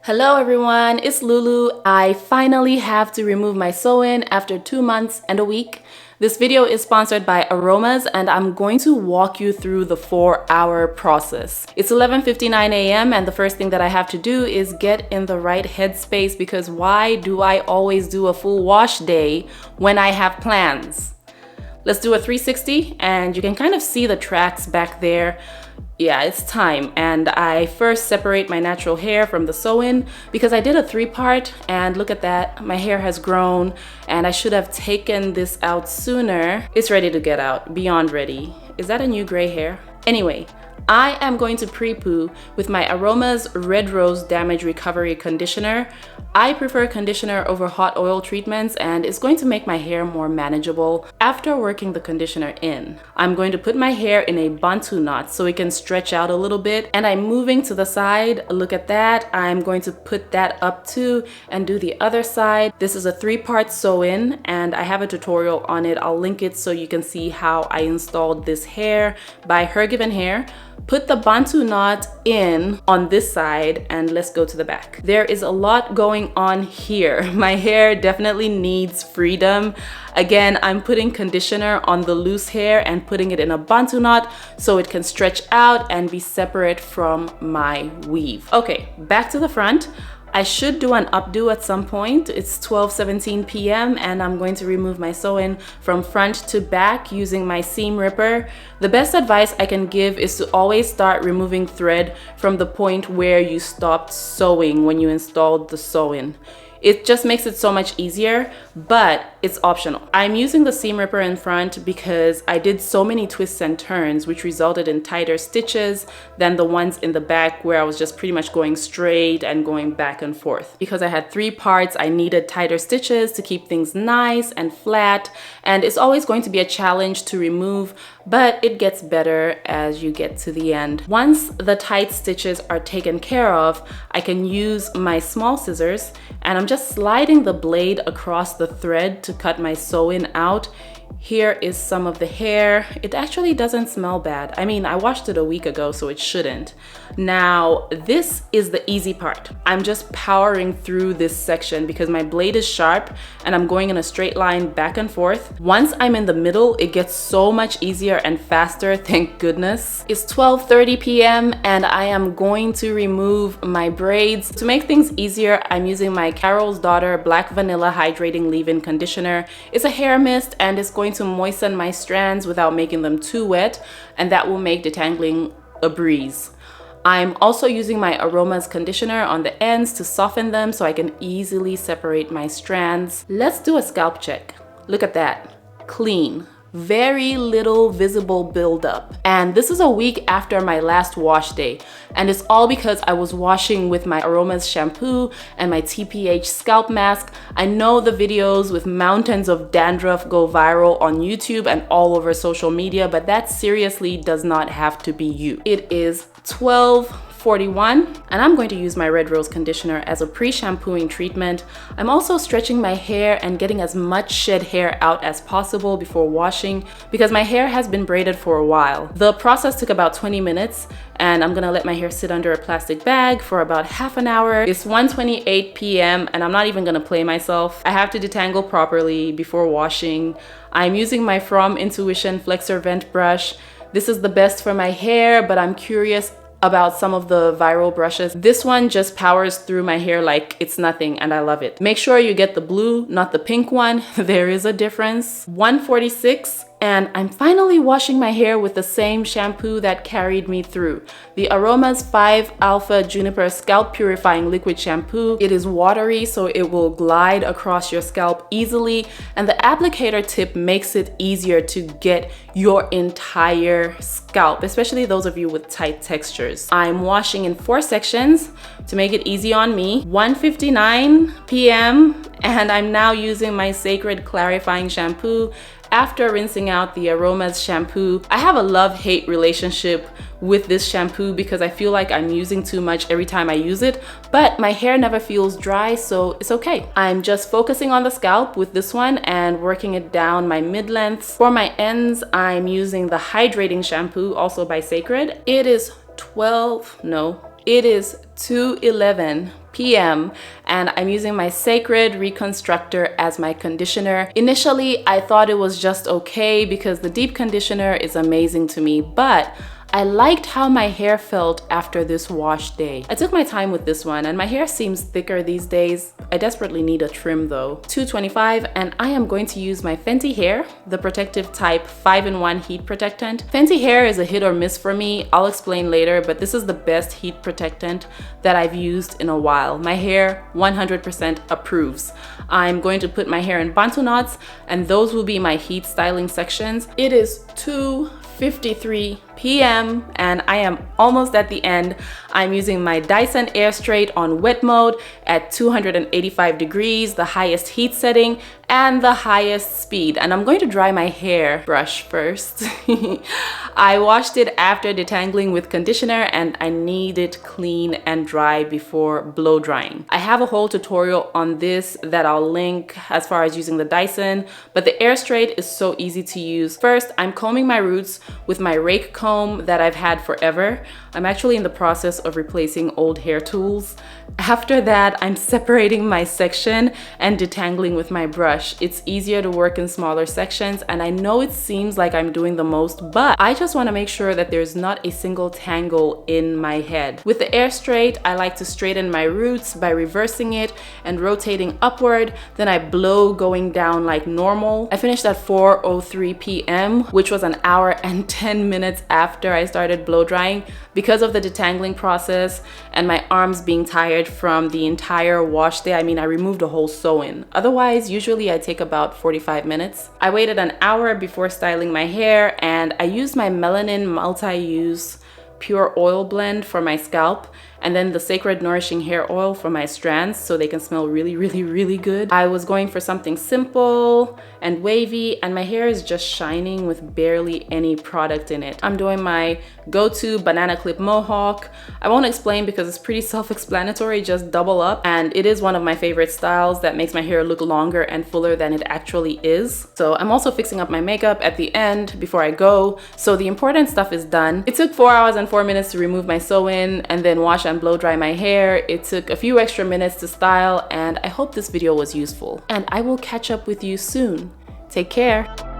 Hello everyone, it's Lulu. I finally have to remove my sew-in after 2 months and a week. This video is sponsored by Aromas and I'm going to walk you through the 4-hour process. It's 11:59 a.m. and the first thing that I have to do is get in the right headspace because why do I always do a full wash day when I have plans? Let's do a 360 and you can kind of see the tracks back there. Yeah, it's time. And I first separate my natural hair from the sew-in because I did a 3-part and look at that, my hair has grown and I should have taken this out sooner. It's ready to get out, beyond ready. Is that a new gray hair? Anyway, I am going to pre-poo with my Aromas Red Rose Damage Recovery Conditioner. I prefer conditioner over hot oil treatments and it's going to make my hair more manageable after working the conditioner in. I'm going to put my hair in a bantu knot so it can stretch out a little bit, and I'm moving to the side. Look at that. I'm going to put that up too and do the other side. This is a 3-part sew-in and I have a tutorial on it. I'll link it so you can see how I installed this hair by Her Given Hair. Put the bantu knot in on this side and let's go to the back. There is a lot going on here. My hair definitely needs freedom. Again, I'm putting conditioner on the loose hair and putting it in a bantu knot so it can stretch out and be separate from my weave. Okay, back to the front. I should do an updo at some point. It's 12:17 p.m. and I'm going to remove my sew-in from front to back using my seam ripper. The best advice I can give is to always start removing thread from the point where you stopped sewing when you installed the sew-in. It just makes it so much easier, but it's optional. I'm using the seam ripper in front because I did so many twists and turns which resulted in tighter stitches than the ones in the back where I was just pretty much going straight and going back and forth. Because I had 3 parts, I needed tighter stitches to keep things nice and flat, and it's always going to be a challenge to remove, but it gets better as you get to the end. Once the tight stitches are taken care of, I can use my small scissors and I'm just sliding the blade across the thread to cut my sew-in out. Here is some of the hair. It actually doesn't smell bad. I mean, I washed it a week ago, so it shouldn't. Now, this is the easy part. I'm just powering through this section because my blade is sharp and I'm going in a straight line back and forth. Once I'm in the middle, it gets so much easier and faster, thank goodness. It's 12:30 p.m. and I am going to remove my braids. To make things easier, I'm using my Carol's Daughter Black Vanilla Hydrating Leave-In Conditioner. It's a hair mist and it's going to moisten my strands without making them too wet, and that will make detangling a breeze. I'm also using my Aromas conditioner on the ends to soften them so I can easily separate my strands. Let's do a scalp check. Look at that. Clean. Very little visible buildup. And this is a week after my last wash day. And it's all because I was washing with my Aromas shampoo and my TPH scalp mask. I know the videos with mountains of dandruff go viral on YouTube and all over social media, but that seriously does not have to be you. It is 12:41 and I'm going to use my Red Rose conditioner as a pre-shampooing treatment. I'm also stretching my hair and getting as much shed hair out as possible before washing because my hair has been braided for a while. The process took about 20 minutes and I'm gonna let my hair sit under a plastic bag for about half an hour. It's 1:28 p.m. and I'm not even gonna play myself. I have to detangle properly before washing. I'm using my From Intuition Flexor Vent brush. This is the best for my hair, but I'm curious about some of the viral brushes. This one just powers through my hair like it's nothing and I love it. Make sure you get the blue, not the pink one. There is a difference. 1:46 and I'm finally washing my hair with the same shampoo that carried me through. The Aromas 5 Alpha Juniper Scalp Purifying Liquid Shampoo. It is watery so it will glide across your scalp easily, and the applicator tip makes it easier to get your entire scalp, especially those of you with tight textures. I'm washing in 4 sections to make it easy on me. 1:59 p.m. and I'm now using my Sacred Clarifying Shampoo after rinsing out the Aromas shampoo. I have a love-hate relationship with this shampoo because I feel like I'm using too much every time I use it, but my hair never feels dry, so it's okay. I'm just focusing on the scalp with this one and working it down my mid-lengths. For my ends, I'm using the hydrating shampoo, also by Sacred. It is 2:11 p.m. and I'm using my Sacred Reconstructor as my conditioner. Initially, I thought it was just okay because the deep conditioner is amazing to me, but I liked how my hair felt after this wash day. I took my time with this one and my hair seems thicker these days. I desperately need a trim though. 2:25 and I am going to use my Fenty Hair, the Protective Type 5-in-1 Heat Protectant. Fenty Hair is a hit or miss for me. I'll explain later, but this is the best heat protectant that I've used in a while. My hair 100% approves. I'm going to put my hair in bantu knots and those will be my heat styling sections. It is 2:53 p.m. and I am almost at the end. I'm using my Dyson Airstraight on wet mode at 285 degrees, the highest heat setting and the highest speed. And I'm going to dry my hair brush first. I washed it after detangling with conditioner and I need it clean and dry before blow drying. I have a whole tutorial on this that I'll link as far as using the Dyson, but the Airstraight is so easy to use. First, I'm combing my roots with my rake comb that I've had forever. I'm actually in the process of replacing old hair tools. After that, I'm separating my section and detangling with my brush. It's easier to work in smaller sections and I know it seems like I'm doing the most, but I just want to make sure that there's not a single tangle in my head. With the Airstraight, I like to straighten my roots by reversing it and rotating upward. Then I blow going down like normal. I finished at 4:03 p.m., which was an hour and 10 minutes after I started blow drying because of the detangling process and my arms being tired from the entire wash day. I mean, I removed a whole sew-in. Otherwise, usually I take about 45 minutes. I waited an hour before styling my hair and I used my Melanin Multi-Use Pure Oil Blend for my scalp and then the Sacred Nourishing Hair Oil for my strands so they can smell really, really, really good. I was going for something simple and wavy and my hair is just shining with barely any product in it. I'm doing my go-to banana clip mohawk. I won't explain because it's pretty self-explanatory, just double up, and it is one of my favorite styles that makes my hair look longer and fuller than it actually is. So I'm also fixing up my makeup at the end before I go, so the important stuff is done. It took 4 hours and 4 minutes to remove my sew-in and then wash and blow dry my hair. It took a few extra minutes to style and I hope this video was useful. And I will catch up with you soon. Take care.